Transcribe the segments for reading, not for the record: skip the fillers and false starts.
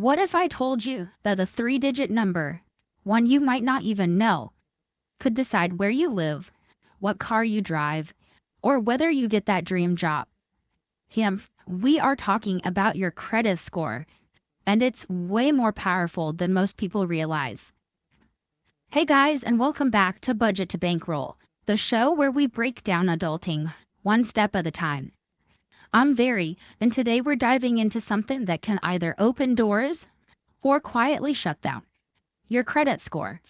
What if I told you that a three-digit number, one you might not even know, could decide where you live, what car you drive, or whether you get that dream job? We are talking about your credit score, and it's way more powerful than most people realize. Hey guys, and welcome back to Budget to Bankroll, the show where we break down adulting one step at a time. I'm Very, and today we're diving into something that can either open doors or quietly shut them: your credit score.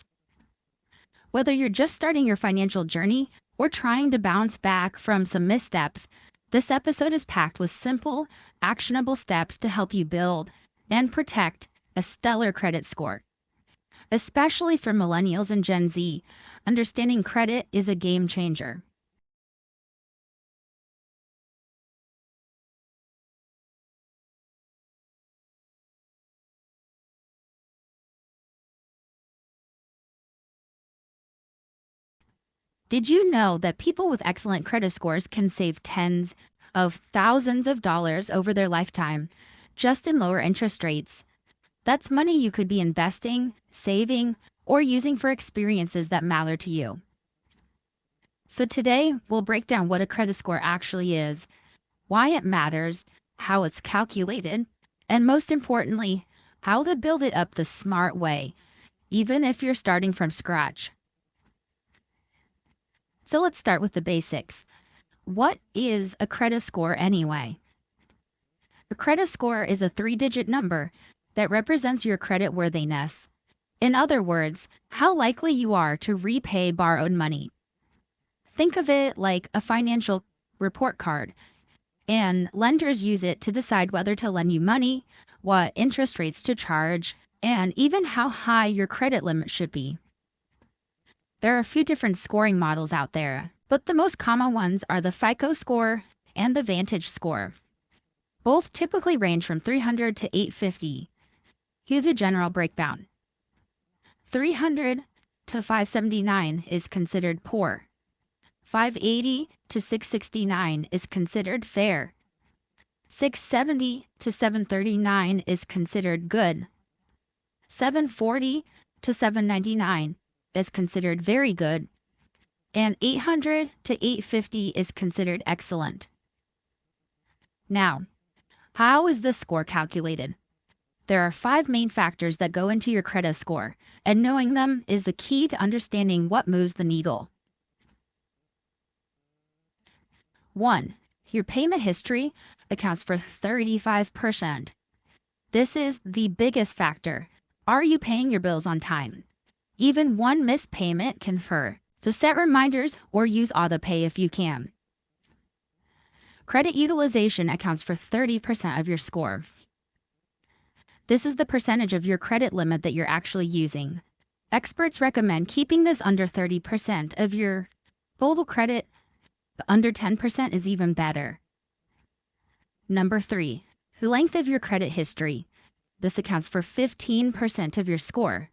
Whether you're just starting your financial journey or trying to bounce back from some missteps, this episode is packed with simple, actionable steps to help you build and protect a stellar credit score. Especially for Millennials and Gen Z, understanding credit is a game changer. Did you know that people with excellent credit scores can save tens of thousands of dollars over their lifetime just in lower interest rates? That's money you could be investing, saving, or using for experiences that matter to you. So today, we'll break down what a credit score actually is, why it matters, how it's calculated, and most importantly, how to build it up the smart way, even if you're starting from scratch. So let's start with the basics. What is a credit score anyway? A credit score is a three-digit number that represents your credit worthiness. In other words, how likely you are to repay borrowed money. Think of it like a financial report card, and lenders use it to decide whether to lend you money, what interest rates to charge, and even how high your credit limit should be. There are a few different scoring models out there, but the most common ones are the FICO score and the Vantage score. Both typically range from 300 to 850. Here's a general breakdown. 300 to 579 is considered poor. 580 to 669 is considered fair. 670 to 739 is considered good. 740 to 799 is considered very good, and 800 to 850 is considered excellent. Now, how is this score calculated? There are 5 main factors that go into your credit score, and knowing them is the key to understanding what moves the needle. 1. Your payment history accounts for 35%. This is the biggest factor. Are you paying your bills on time? Even one missed payment can hurt, so set reminders or use auto-pay if you can. Credit utilization accounts for 30% of your score. This is the percentage of your credit limit that you're actually using. Experts recommend keeping this under 30% of your total credit, but under 10% is even better. Number 3, the length of your credit history. This accounts for 15% of your score.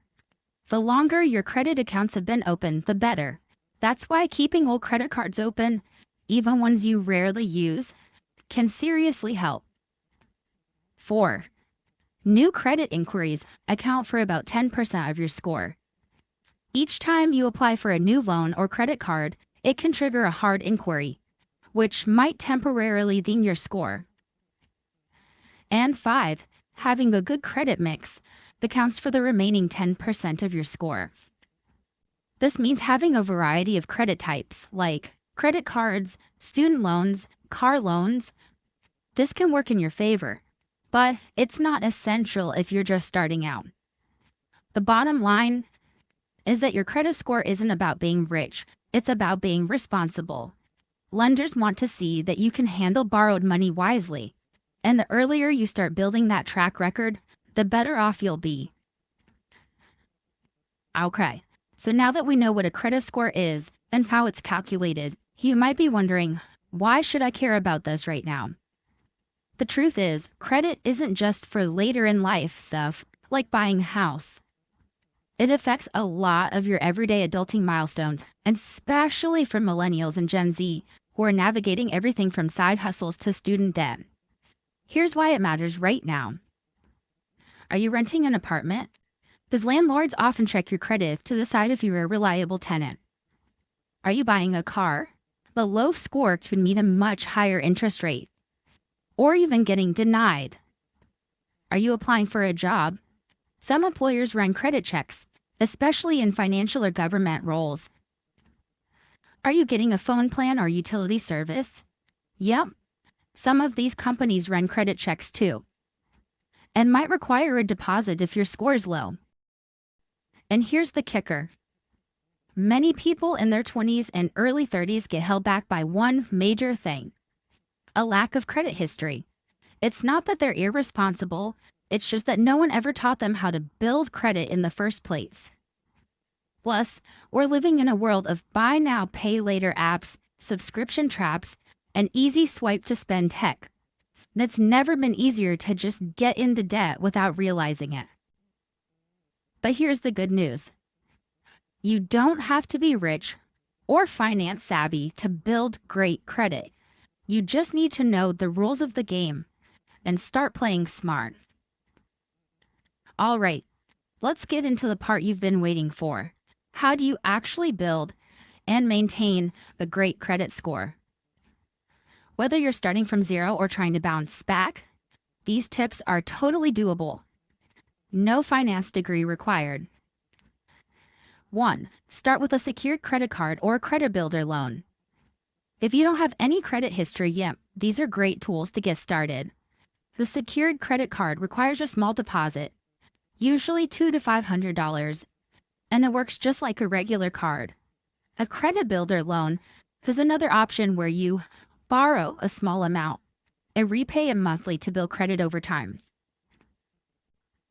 The longer your credit accounts have been open, the better. That's why keeping old credit cards open, even ones you rarely use, can seriously help. 4. New credit inquiries account for about 10% of your score. Each time you apply for a new loan or credit card, it can trigger a hard inquiry, which might temporarily ding your score. And 5. Having a good credit mix accounts for the remaining 10% of your score. This means having a variety of credit types, like credit cards, student loans, car loans. This can work in your favor, but it's not essential if you're just starting out. The bottom line is that your credit score isn't about being rich, it's about being responsible. Lenders want to see that you can handle borrowed money wisely, and the earlier you start building that track record, the better off you'll be. Okay, so now that we know what a credit score is and how it's calculated, you might be wondering, why should I care about this right now? The truth is, credit isn't just for later in life stuff, like buying a house. It affects a lot of your everyday adulting milestones, and especially for Millennials and Gen Z, who are navigating everything from side hustles to student debt. Here's why it matters right now. Are you renting an apartment? Because landlords often check your credit to decide if you're a reliable tenant. Are you buying a car? The low score could mean a much higher interest rate, or even getting denied. Are you applying for a job? Some employers run credit checks, especially in financial or government roles. Are you getting a phone plan or utility service? Yep, some of these companies run credit checks too, and might require a deposit if your score is low. And here's the kicker. Many people in their 20s and early 30s get held back by one major thing: a lack of credit history. It's not that they're irresponsible, it's just that no one ever taught them how to build credit in the first place. Plus, we're living in a world of buy now, pay later apps, subscription traps, and easy swipe to spend tech. It's never been easier to just get into debt without realizing it. But here's the good news. You don't have to be rich or finance savvy to build great credit. You just need to know the rules of the game and start playing smart. All right, let's get into the part you've been waiting for. How do you actually build and maintain a great credit score? Whether you're starting from zero or trying to bounce back, these tips are totally doable. No finance degree required. 1. Start with a secured credit card or a credit builder loan. If you don't have any credit history yet, these are great tools to get started. The secured credit card requires a small deposit, usually $200 to $500, and it works just like a regular card. A credit builder loan is another option where you borrow a small amount and repay it monthly to build credit over time.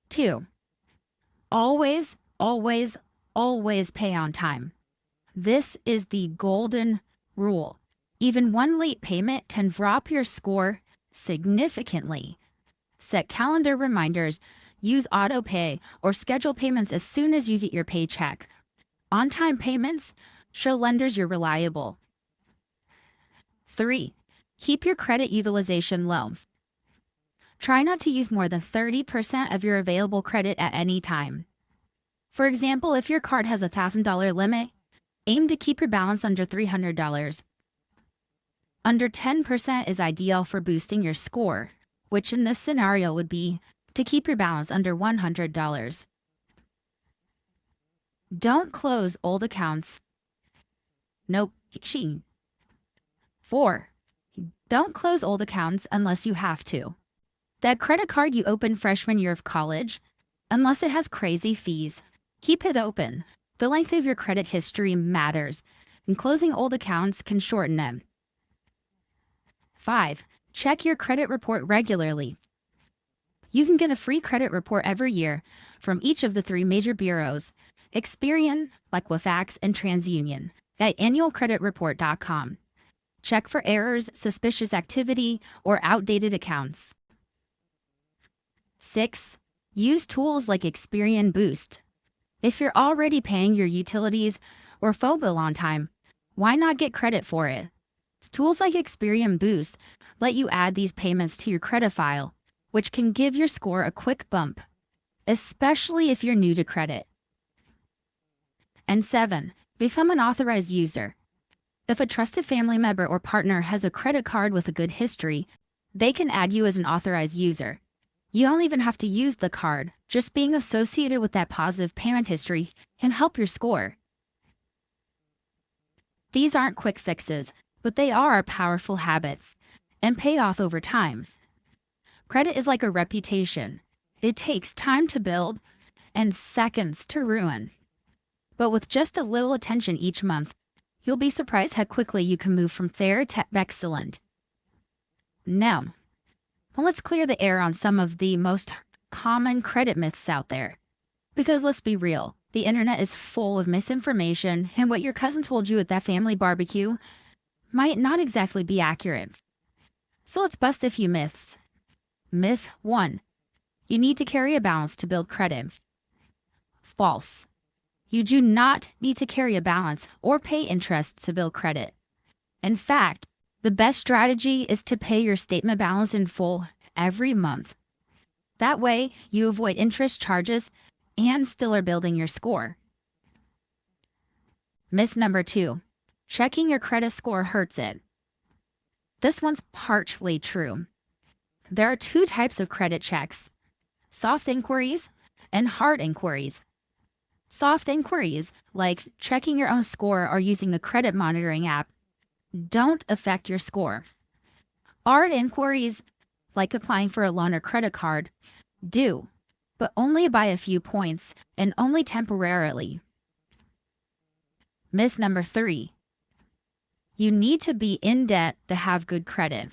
2. Always pay on time. This is the golden rule. Even one late payment can drop your score significantly. Set calendar reminders, use auto pay, or schedule payments as soon as you get your paycheck. On-time payments show lenders you're reliable. 3. Keep your credit utilization low. Try not to use more than 30% of your available credit at any time. For example, if your card has a $1,000 limit, aim to keep your balance under $300. Under 10% is ideal for boosting your score, which in this scenario would be to keep your balance under $100. Don't close old accounts. Nope. 4. Don't close old accounts unless you have to. That credit card you opened freshman year of college, unless it has crazy fees, keep it open. The length of your credit history matters, and closing old accounts can shorten them. 5. Check your credit report regularly. You can get a free credit report every year from each of the 3 major bureaus, Experian, Equifax, and TransUnion, at annualcreditreport.com. Check for errors, suspicious activity, or outdated accounts. 6. Use tools like Experian Boost. If you're already paying your utilities or phone bill on time, why not get credit for it? Tools like Experian Boost let you add these payments to your credit file, which can give your score a quick bump, especially if you're new to credit. And 7. Become an authorized user. If a trusted family member or partner has a credit card with a good history, they can add you as an authorized user. You don't even have to use the card. Just being associated with that positive payment history can help your score. These aren't quick fixes, but they are powerful habits and pay off over time. Credit is like a reputation. It takes time to build and seconds to ruin. But with just a little attention each month, you'll be surprised how quickly you can move from fair to excellent. Now, let's clear the air on some of the most common credit myths out there. Because let's be real, the internet is full of misinformation, and what your cousin told you at that family barbecue might not exactly be accurate. So let's bust a few myths. Myth 1. You need to carry a balance to build credit. False. You do not need to carry a balance or pay interest to build credit. In fact, the best strategy is to pay your statement balance in full every month. That way, you avoid interest charges and still are building your score. Myth number 2. Checking your credit score hurts it. This one's partially true. There are 2 types of credit checks: soft inquiries and hard inquiries. Soft inquiries, like checking your own score or using a credit monitoring app, don't affect your score. Hard inquiries, like applying for a loan or credit card, do, but only by a few points and only temporarily. Myth number 3. You need to be in debt to have good credit.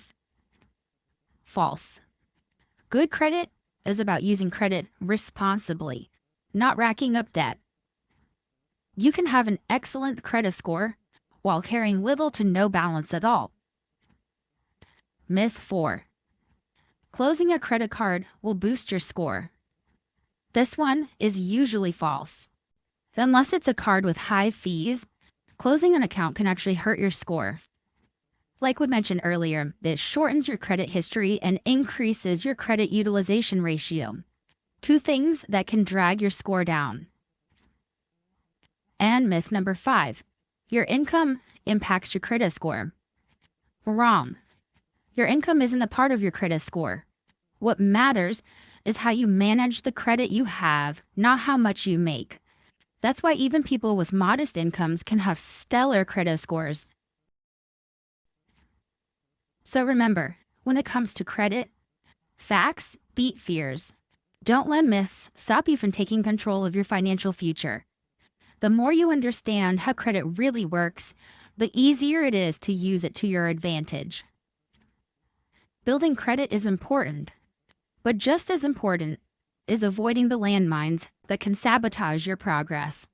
False. Good credit is about using credit responsibly, not racking up debt. You can have an excellent credit score while carrying little to no balance at all. Myth 4. Closing a credit card will boost your score. This one is usually false. Unless it's a card with high fees, closing an account can actually hurt your score. Like we mentioned earlier, it shortens your credit history and increases your credit utilization ratio. 2 things that can drag your score down. And myth number 5. Your income impacts your credit score. Wrong. Your income isn't a part of your credit score. What matters is how you manage the credit you have, not how much you make. That's why even people with modest incomes can have stellar credit scores. So remember, when it comes to credit, facts beat fears. Don't let myths stop you from taking control of your financial future. The more you understand how credit really works, the easier it is to use it to your advantage. Building credit is important, but just as important is avoiding the landmines that can sabotage your progress.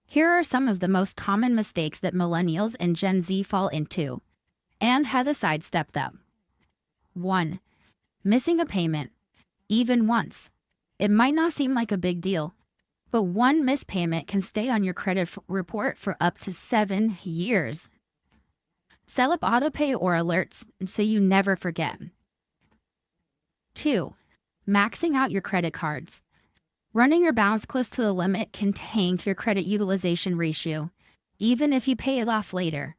Here are some of the most common mistakes that Millennials and Gen Z fall into, and how to sidestep them. 1. Missing a payment, even once. It might not seem like a big deal, but one missed payment can stay on your credit report for up to 7 years. Set up autopay or alerts so you never forget. 2. Maxing out your credit cards. Running your balance close to the limit can tank your credit utilization ratio, even if you pay it off later.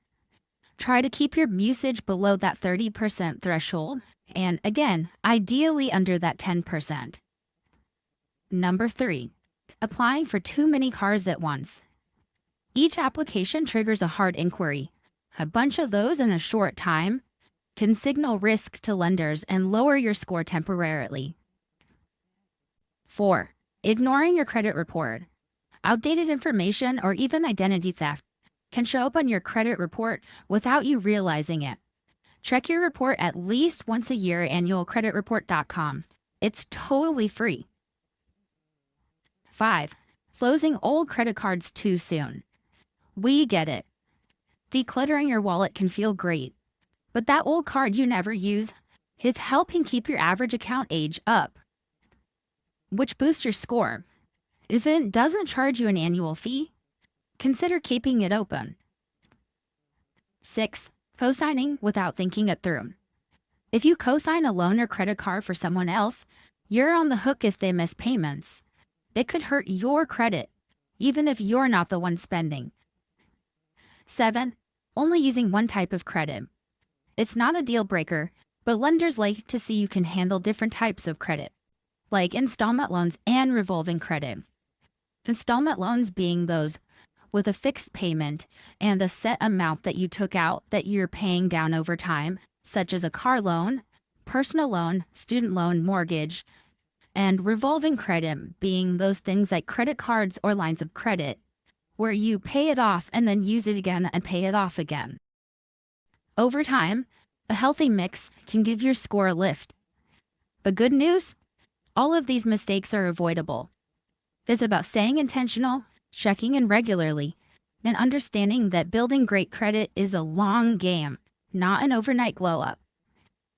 Try to keep your usage below that 30% threshold, and again, ideally under that 10%. Number 3. Applying for too many cards at once. Each application triggers a hard inquiry. A bunch of those in a short time can signal risk to lenders and lower your score temporarily. 4. Ignoring your credit report. Outdated information or even identity theft can show up on your credit report without you realizing it. Check your report at least once a year at annualcreditreport.com. It's totally free. 5. Closing old credit cards too soon. We get it. Decluttering your wallet can feel great, but that old card you never use is helping keep your average account age up, which boosts your score. If it doesn't charge you an annual fee, consider keeping it open. 6. Co-signing without thinking it through. If you co-sign a loan or credit card for someone else, you're on the hook if they miss payments. It could hurt your credit, even if you're not the one spending. 7. Only using one type of credit. It's not a deal breaker, but lenders like to see you can handle different types of credit, like installment loans and revolving credit. Installment loans being those with a fixed payment and a set amount that you took out that you're paying down over time, such as a car loan, personal loan, student loan, mortgage, and revolving credit being those things like credit cards or lines of credit, where you pay it off and then use it again and pay it off again. Over time, a healthy mix can give your score a lift. But good news, all of these mistakes are avoidable. It's about staying intentional, checking in regularly, and understanding that building great credit is a long game, not an overnight glow-up.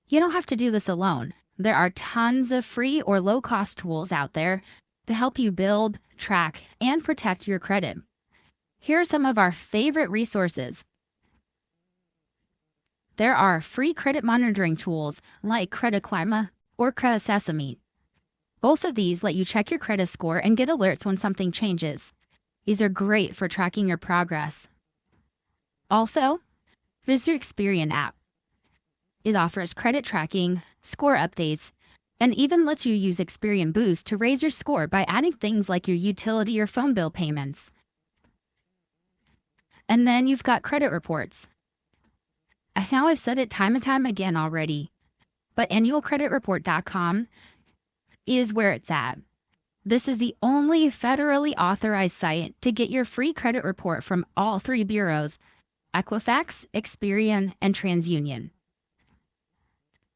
You don't have to do this alone. There are tons of free or low-cost tools out there to help you build, track, and protect your credit. Here are some of our favorite resources. There are free credit monitoring tools like Credit Karma or Credit Sesame. Both of these let you check your credit score and get alerts when something changes. These are great for tracking your progress. Also, there's your Experian app. It offers credit tracking, score updates, and even lets you use Experian Boost to raise your score by adding things like your utility or phone bill payments. And then you've got credit reports. I know I've said it time and time again already, but annualcreditreport.com is where it's at. This is the only federally authorized site to get your free credit report from all three bureaus, Equifax, Experian, and TransUnion.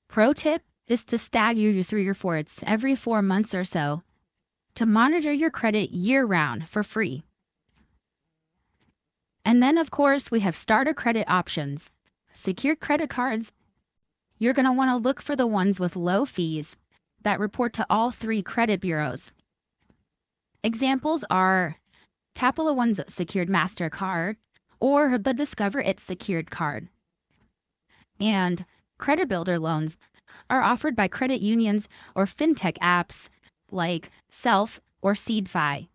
Pro tip is to stagger through your reports every 4 months or so to monitor your credit year-round for free. And then, of course, we have starter credit options. Secured credit cards. You're going to want to look for the ones with low fees that report to all three credit bureaus. Examples are Capital One's Secured MasterCard or the Discover It Secured Card. And credit builder loans are offered by credit unions or fintech apps like Self or SeedFi.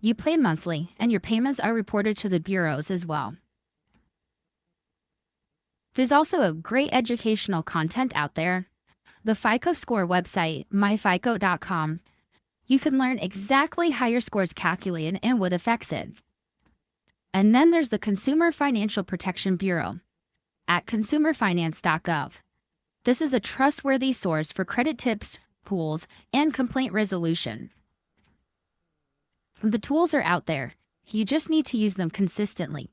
You pay monthly, and your payments are reported to the bureaus as well. There's also a great educational content out there. The FICO score website, myfico.com. You can learn exactly how your score is calculated and what affects it. And then there's the Consumer Financial Protection Bureau at consumerfinance.gov. This is a trustworthy source for credit tips, pools, and complaint resolution. The tools are out there. You just need to use them consistently.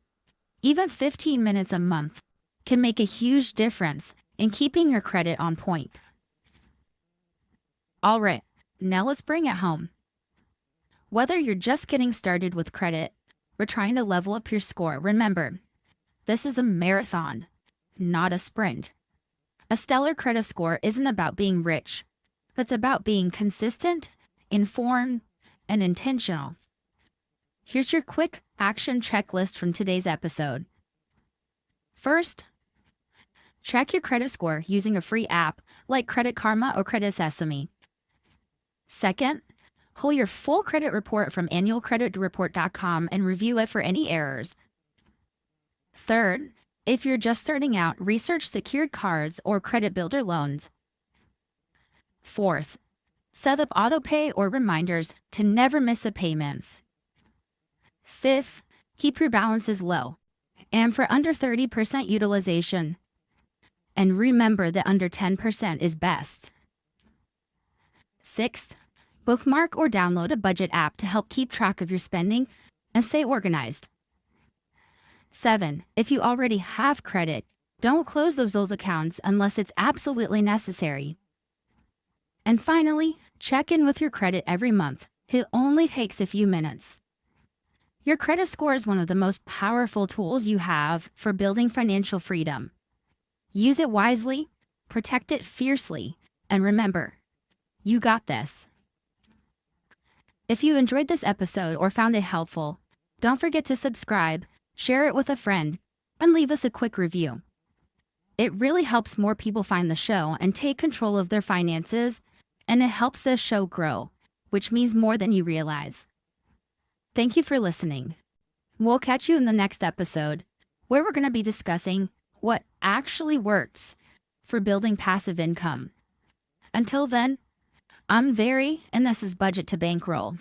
Even 15 minutes a month can make a huge difference in keeping your credit on point. All right, now let's bring it home. Whether you're just getting started with credit or trying to level up your score, remember, this is a marathon, not a sprint. A stellar credit score isn't about being rich. It's about being consistent, informed, and intentional. Here's your quick action checklist from today's episode. First, check your credit score using a free app like Credit Karma or Credit Sesame. Second, pull your full credit report from annualcreditreport.com and review it for any errors. Third, if you're just starting out, research secured cards or credit builder loans. Fourth, set up autopay or reminders to never miss a payment. Fifth, keep your balances low and for under 30% utilization. And remember that under 10% is best. Sixth, bookmark or download a budget app to help keep track of your spending and stay organized. 7, if you already have credit, don't close those old accounts unless it's absolutely necessary. And finally, check in with your credit every month. It only takes a few minutes. Your credit score is one of the most powerful tools you have for building financial freedom. Use it wisely, protect it fiercely, and remember, you got this. If you enjoyed this episode or found it helpful, don't forget to subscribe, share it with a friend, and leave us a quick review. It really helps more people find the show and take control of their finances, and it helps the show grow, which means more than you realize. Thank you for listening. We'll catch you in the next episode, where we're going to be discussing what actually works for building passive income. Until then, I'm Very, and this is Budget to Bankroll.